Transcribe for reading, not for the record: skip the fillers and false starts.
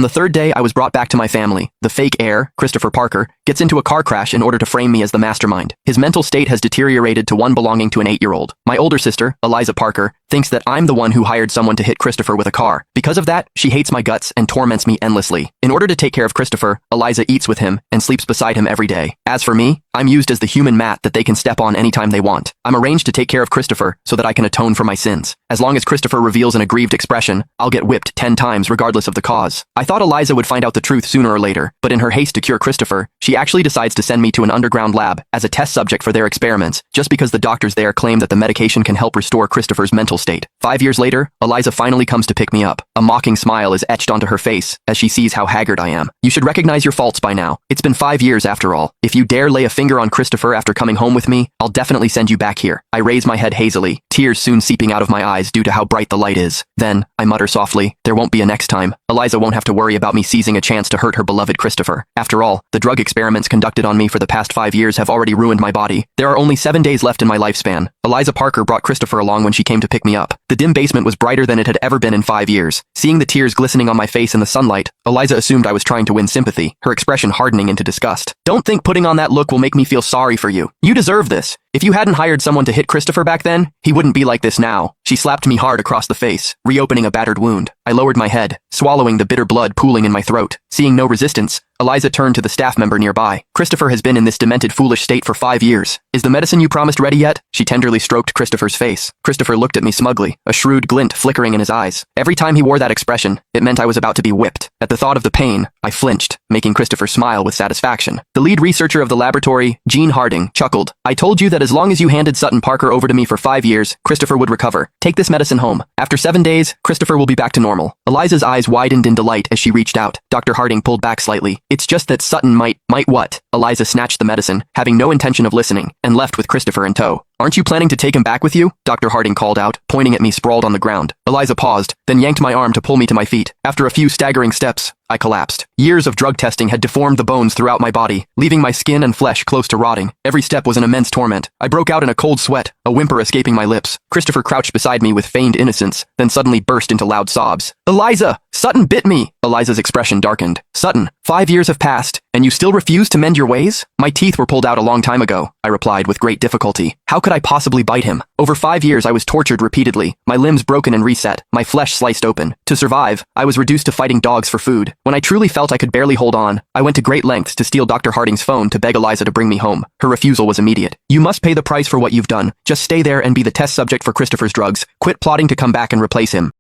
On the third day, I was brought back to my family. The fake heir, Christopher Parker, gets into a car crash in order to frame me as the mastermind. His mental state has deteriorated to one belonging to an 8-year-old. My older sister, Eliza Parker, thinks that I'm the one who hired someone to hit Christopher with a car. Because of that, she hates my guts and torments me endlessly. In order to take care of Christopher, Eliza eats with him and sleeps beside him every day. As for me, I'm used as the human mat that they can step on anytime they want. I'm arranged to take care of Christopher so that I can atone for my sins. As long as Christopher reveals an aggrieved expression, I'll get whipped 10 times regardless of the cause. I thought Eliza would find out the truth sooner or later, but in her haste to cure Christopher, she actually decides to send me to an underground lab as a test subject for their experiments, just because the doctors there claim that the medication can help restore Christopher's mental state. 5 years later, Eliza finally comes to pick me up. A mocking smile is etched onto her face as she sees how haggard I am. You should recognize your faults by now. It's been 5 years after all. If you dare lay a finger on Christopher after coming home with me, I'll definitely send you back here. I raise my head hazily, tears soon seeping out of my eyes due to how bright the light is. Then, I mutter softly, there won't be a next time. Eliza won't have to worry about me seizing a chance to hurt her beloved Christopher. After all, the drug experiments conducted on me for the past 5 years have already ruined my body. There are only 7 days left in my lifespan. Eliza Parker brought Christopher along when she came to pick me up. The dim basement was brighter than it had ever been in 5 years. Seeing the tears glistening on my face in the sunlight, Eliza assumed I was trying to win sympathy, her expression hardening into disgust. Don't think putting on that look will make me feel sorry for you. You deserve this. If you hadn't hired someone to hit Christopher back then, he wouldn't be like this now. She slapped me hard across the face, reopening a battered wound. I lowered my head, swallowing the bitter blood pooling in my throat. Seeing no resistance, Eliza turned to the staff member nearby. Christopher has been in this demented, foolish state for 5 years. Is the medicine you promised ready yet? She tenderly stroked Christopher's face. Christopher looked at me smugly, a shrewd glint flickering in his eyes. Every time he wore that expression, it meant I was about to be whipped. At the thought of the pain, I flinched, making Christopher smile with satisfaction. The lead researcher of the laboratory, Gene Harding, chuckled. I told you that as long as you handed Sutton Parker over to me for 5 years, Christopher would recover. Take this medicine home. After 7 days, Christopher will be back to normal. Eliza's eyes widened in delight as she reached out. Dr. Harding pulled back slightly. It's just that Sutton might what? Eliza snatched the medicine, having no intention of listening, and left with Christopher in tow. Aren't you planning to take him back with you? Dr. Harding called out, pointing at me sprawled on the ground. Eliza paused, then yanked my arm to pull me to my feet. After a few staggering steps, I collapsed. Years of drug testing had deformed the bones throughout my body, leaving my skin and flesh close to rotting. Every step was an immense torment. I broke out in a cold sweat, a whimper escaping my lips. Christopher crouched beside me with feigned innocence, then suddenly burst into loud sobs. Eliza! Sutton bit me! Eliza's expression darkened. Sutton, 5 years have passed, and you still refuse to mend your ways? My teeth were pulled out a long time ago, I replied with great difficulty. How could I possibly bite him? Over 5 years I was tortured repeatedly, my limbs broken and reset, my flesh sliced open. To survive, I was reduced to fighting dogs for food. When I truly felt I could barely hold on, I went to great lengths to steal Dr. Harding's phone to beg Eliza to bring me home. Her refusal was immediate. You must pay the price for what you've done. Just stay there and be the test subject for Christopher's drugs. Quit plotting to come back and replace him.